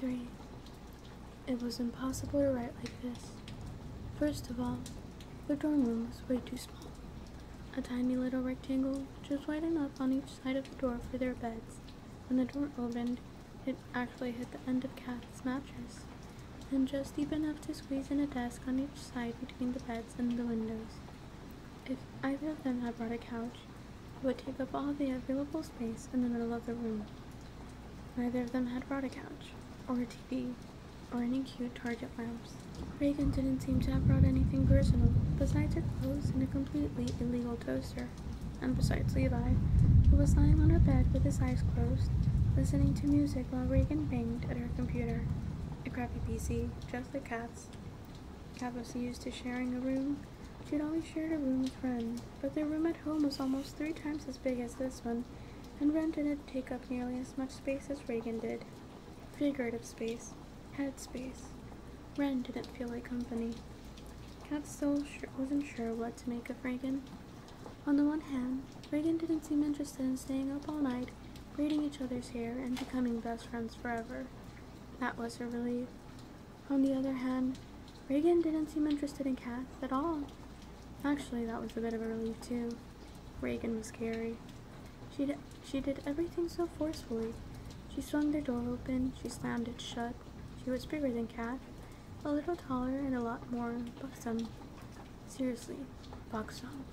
3. It was impossible to write like this. First of all, the dorm room was way too small. A tiny little rectangle, just wide enough on each side of the door for their beds. When the door opened, it actually hit the end of Kath's mattress, and just deep enough to squeeze in a desk on each side between the beds and the windows. If either of them had brought a couch, it would take up all the available space in the middle of the room. Neither of them had brought a couch, or a TV, or any cute Target lamps. Reagan didn't seem to have brought anything personal, besides her clothes and a completely illegal toaster. And besides Levi, who was lying on her bed with his eyes closed, listening to music while Reagan banged at her computer. A crappy PC, just like Kath's. Kath was used to sharing a room. She'd always shared a room with Ren, but their room at home was almost 3 times as big as this one, and Ren didn't take up nearly as much space as Reagan did. Figurative space. Head space. Ren didn't feel like company. Kath still wasn't sure what to make of Reagan. On the one hand, Reagan didn't seem interested in staying up all night, braiding each other's hair, and becoming best friends forever. That was her relief. On the other hand, Reagan didn't seem interested in Kath at all. Actually, that was a bit of a relief too. Reagan was scary. She did everything so forcefully. She swung their door open, she slammed it shut. She was bigger than Kath, a little taller and a lot more buxom. Seriously, buxom.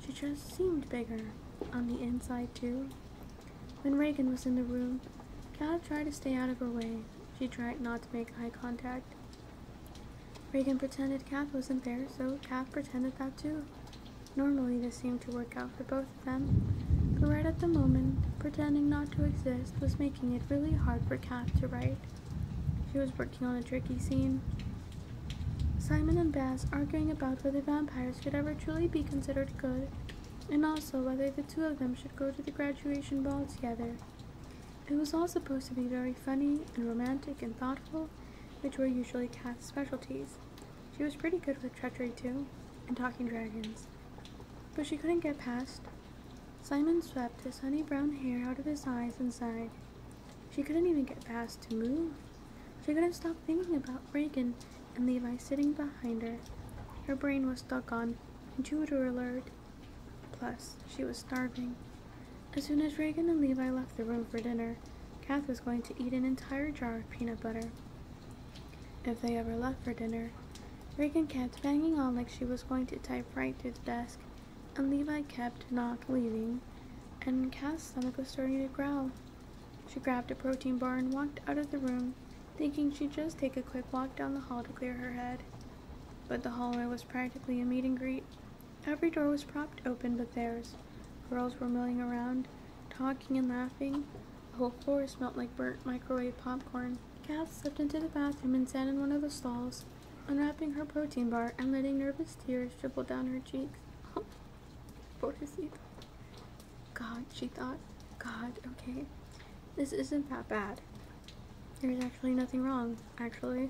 She just seemed bigger, on the inside too. When Reagan was in the room, Kath tried to stay out of her way. She tried not to make eye contact. Reagan pretended Kath wasn't there, so Kath pretended that too. Normally this seemed to work out for both of them, but right at the moment, pretending not to exist was making it really hard for Kath to write. She was working on a tricky scene. Simon and Baz arguing about whether vampires could ever truly be considered good, and also whether the two of them should go to the graduation ball together. It was all supposed to be very funny and romantic and thoughtful, which were usually Kath's specialties. She was pretty good with treachery too, and talking dragons. But she couldn't get past. Simon swept his honey brown hair out of his eyes and sighed. She couldn't even get past to move. She couldn't stop thinking about Reagan and Levi sitting behind her. Her brain was stuck on intruder alert. Plus, she was starving. As soon as Reagan and Levi left the room for dinner, Kath was going to eat an entire jar of peanut butter. If they ever left for dinner, Reagan kept banging on like she was going to type right through the desk, and Levi kept not leaving, and Kath's stomach was starting to growl. She grabbed a protein bar and walked out of the room, thinking she'd just take a quick walk down the hall to clear her head. But the hallway was practically a meet and greet. Every door was propped open but theirs. Girls were milling around, talking and laughing. The whole floor smelled like burnt microwave popcorn. Kath slipped into the bathroom and sat in one of the stalls, unwrapping her protein bar and letting nervous tears dribble down her cheeks. Pobrecita. God, she thought. God, okay. This isn't that bad. There's actually nothing wrong, actually.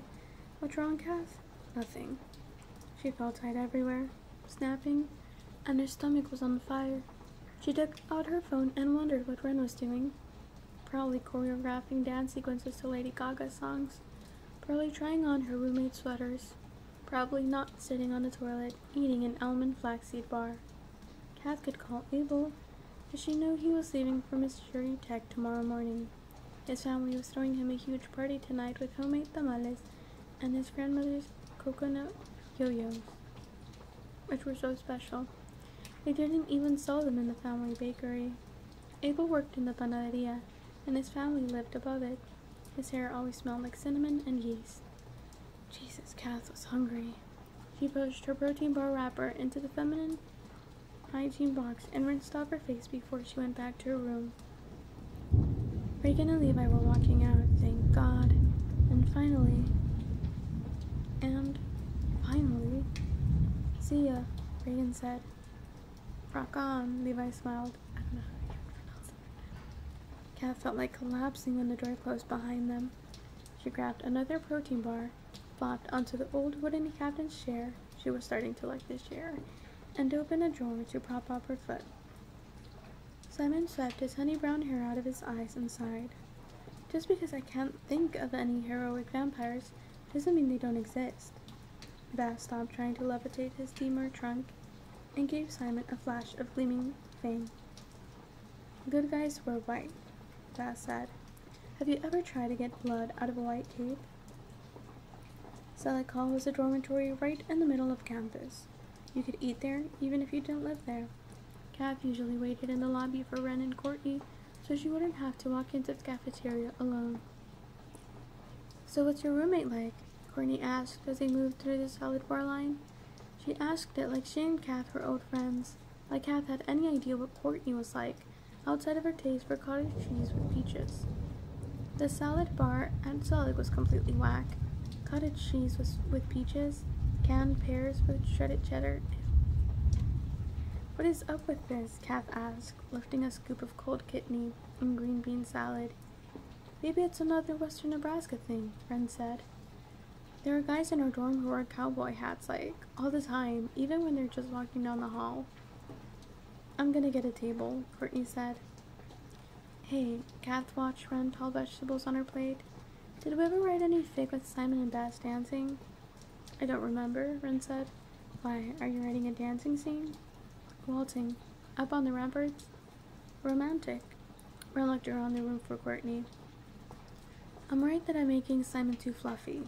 What's wrong, Kath? Nothing. She felt tight everywhere, snapping, and her stomach was on fire. She took out her phone and wondered what Ren was doing. Probably choreographing dance sequences to Lady Gaga songs. Probably trying on her roommate's sweaters. Probably not sitting on the toilet, eating an almond flaxseed bar. Kath could call Abel, but she knew he was leaving for Missouri Tech tomorrow morning. His family was throwing him a huge party tonight with homemade tamales and his grandmother's coconut yo-yos, which were so special. They didn't even sell them in the family bakery. Abel worked in the panaderia, and his family lived above it. His hair always smelled like cinnamon and yeast. Jesus, Kath was hungry. She pushed her protein bar wrapper into the feminine hygiene box and rinsed off her face before she went back to her room. Reagan and Levi were walking out, thank God. And finally, see ya, Reagan said. Rock on, Levi smiled. I don't know how to pronounce it. Kath felt like collapsing when the door closed behind them. She grabbed another protein bar, flopped onto the old wooden captain's chair. She was starting to like this chair, and opened a drawer to prop up her foot. Simon swept his honey brown hair out of his eyes and sighed. Just because I can't think of any heroic vampires doesn't mean they don't exist. Baz stopped trying to levitate his steamer trunk and gave Simon a flash of gleaming fang. Good guys wear white, Baz said. Have you ever tried to get blood out of a white cape? Selleck Hall was a dormitory right in the middle of campus. You could eat there even if you didn't live there. Kath usually waited in the lobby for Ren and Courtney so she wouldn't have to walk into the cafeteria alone. So what's your roommate like? Courtney asked as they moved through the salad bar line. She asked it like she and Kath were old friends, like Kath had any idea what Courtney was like, outside of her taste for cottage cheese with peaches. The salad bar at Selleck was completely whack. Cottage cheese was with peaches, canned pears with shredded cheddar. What is up with this? Kath asked, lifting a scoop of cold kidney and green bean salad. Maybe it's another Western Nebraska thing, Ren said. There are guys in our dorm who wear cowboy hats, like, all the time, even when they're just walking down the hall. I'm gonna get a table, Courtney said. Hey, Kath watched Ren tall vegetables on her plate. Did we ever write any fic with Simon and Baz dancing? I don't remember, Ren said. Why, are you writing a dancing scene? Waltzing. Up on the ramparts? Romantic. Ren looked around the room for Courtney. I'm worried that I'm making Simon too fluffy.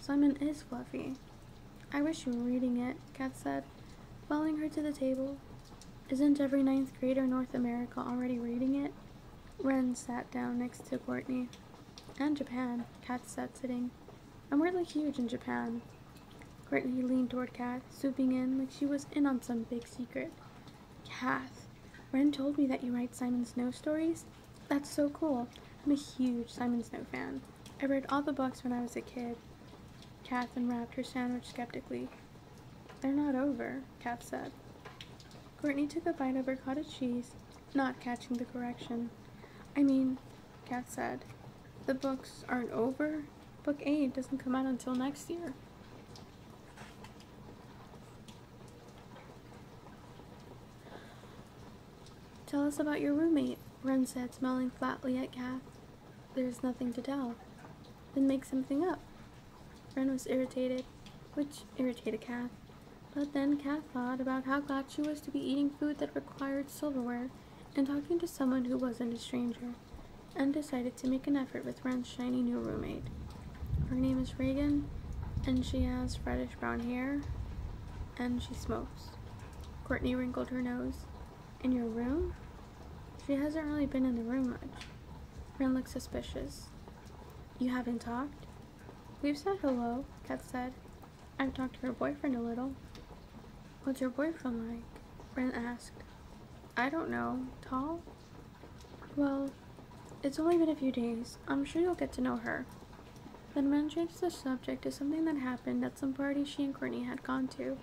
Simon is fluffy. I wish you were reading it, Kath said, following her to the table. Isn't every 9th grader in North America already reading it? Ren sat down next to Courtney. And Japan, Kath said, sitting. I'm really huge in Japan. Courtney leaned toward Kath, swooping in like she was in on some big secret. Kath, Ren told me that you write Simon Snow stories? That's so cool. I'm a huge Simon Snow fan. I read all the books when I was a kid. Kath unwrapped her sandwich skeptically. They're not over, Kath said. Courtney took a bite of her cottage cheese, not catching the correction. I mean, Kath said, the books aren't over. Book 8 doesn't come out until next year. Tell us about your roommate, Ren said, smiling flatly at Kath. There's nothing to tell. Then make something up. Ren was irritated, which irritated Kath. But then Kath thought about how glad she was to be eating food that required silverware and talking to someone who wasn't a stranger, and decided to make an effort with Ren's shiny new roommate. Her name is Reagan, and she has reddish brown hair, and she smokes. Courtney wrinkled her nose. In your room? She hasn't really been in the room much. Ren looked suspicious. You haven't talked? We've said hello, Kath said. I've talked to her boyfriend a little. What's your boyfriend like? Ren asked. I don't know. Tall? Well, it's only been a few days. I'm sure you'll get to know her. Then Ren changed the subject to something that happened at some party she and Courtney had gone to.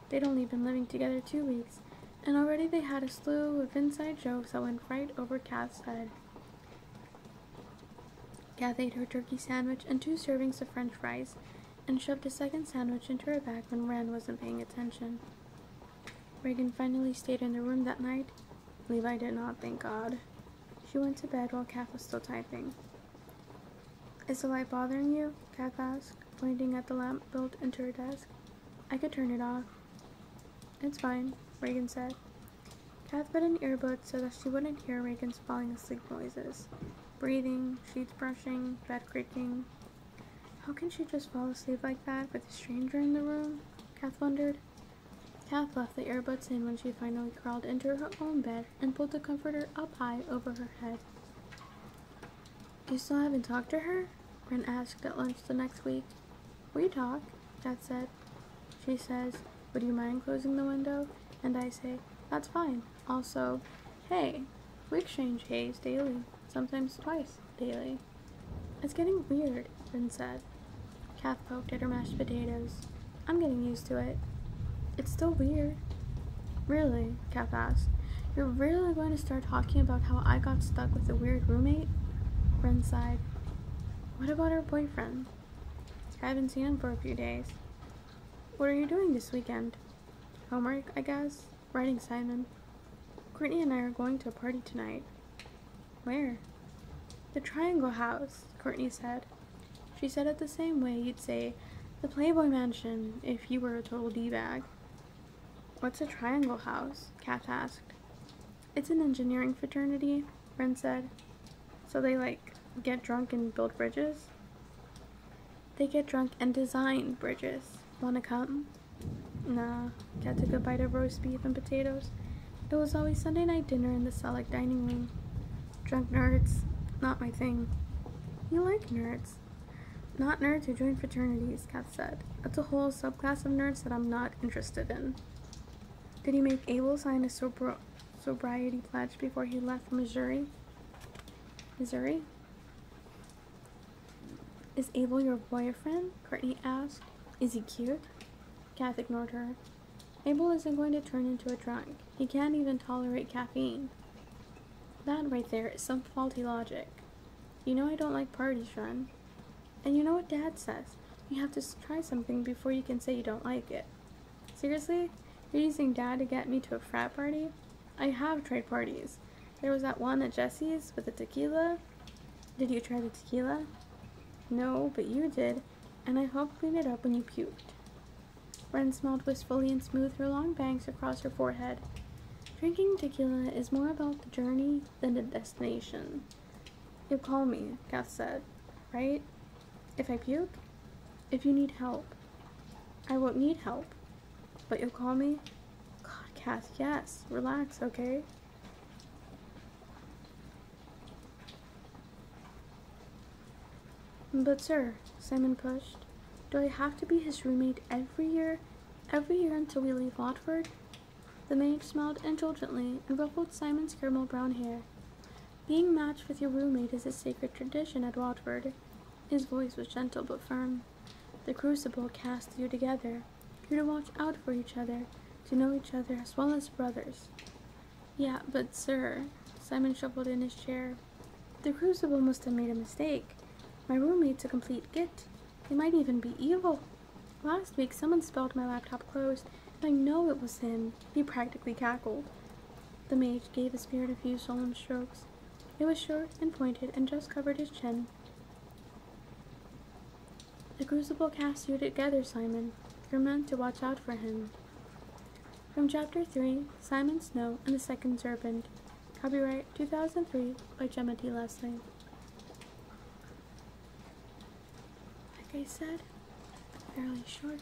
They'd only been living together 2 weeks, and already they had a slew of inside jokes that went right over Kath's head. Kath ate her turkey sandwich and 2 servings of french fries, and shoved a second sandwich into her bag when Ren wasn't paying attention. Reagan finally stayed in the room that night. Levi did not, thank God. She went to bed while Kath was still typing. Is the light bothering you? Kath asked, pointing at the lamp built into her desk. I could turn it off. It's fine, Reagan said. Kath put in earbuds so that she wouldn't hear Reagan's falling asleep noises. Breathing, sheets brushing, bed creaking. How can she just fall asleep like that with a stranger in the room? Kath wondered. Kath left the earbuds in when she finally crawled into her own bed and pulled the comforter up high over her head. You still haven't talked to her? Ren asked at lunch the next week. We talk, Kath said. She says, would you mind closing the window? And I say, that's fine. Also, hey, we exchange hays daily, sometimes twice daily. It's getting weird, Ren said. Kath poked at her mashed potatoes. I'm getting used to it. It's still weird. Really? Kath asked. You're really going to start talking about how I got stuck with a weird roommate? Ren sighed. What about her boyfriend? I haven't seen him for a few days. What are you doing this weekend? Homework, I guess. Writing Simon. Courtney and I are going to a party tonight. Where? The Triangle House, Courtney said. She said it the same way you'd say the Playboy Mansion if you were a total D-bag. What's a Triangle House? Kat asked. It's an engineering fraternity, Ren said. So they, get drunk and build bridges? They get drunk and design bridges. Wanna come? Nah, Kat took a bite of roast beef and potatoes. It was always Sunday night dinner in the Selleck dining room. Drunk nerds, not my thing. You like nerds. Not nerds who join fraternities, Kat said. It's a whole subclass of nerds that I'm not interested in. Did he make Abel sign a sobriety pledge before he left for Missouri? Missouri? Is Abel your boyfriend? Courtney asked. Is he cute? Kath ignored her. Abel isn't going to turn into a drunk. He can't even tolerate caffeine. That right there is some faulty logic. You know I don't like parties, Ren. And you know what Dad says. You have to try something before you can say you don't like it. Seriously? You're using Dad to get me to a frat party? I have tried parties. There was that one at Jesse's with the tequila. Did you try the tequila? No, but you did, and I helped clean it up when you puked. Ren smiled wistfully and smoothed her long bangs across her forehead. Drinking tequila is more about the journey than the destination. You'll call me, Kath said, right? If I puke? If you need help. I won't need help. But you'll call me? God, Kath, yes. Relax, okay? But sir, Simon pushed, do I have to be his roommate every year until we leave Watford? The maid smiled indulgently and ruffled Simon's caramel brown hair. Being matched with your roommate is a sacred tradition at Watford. His voice was gentle but firm. The Crucible cast you together. You're to watch out for each other, to know each other as well as brothers. Yeah, but sir, Simon shuffled in his chair. The Crucible must have made a mistake. My roommate's a complete git. He might even be evil. Last week, someone spelled my laptop closed, and I know it was him. He practically cackled. The mage gave his beard a few solemn strokes. It was short and pointed and just covered his chin. The Crucible cast you together, Simon. You're meant to watch out for him. From Chapter 3, Simon Snow and the Second Serpent. Copyright 2003 by Gemma D. Leslie. Like I said, fairly short.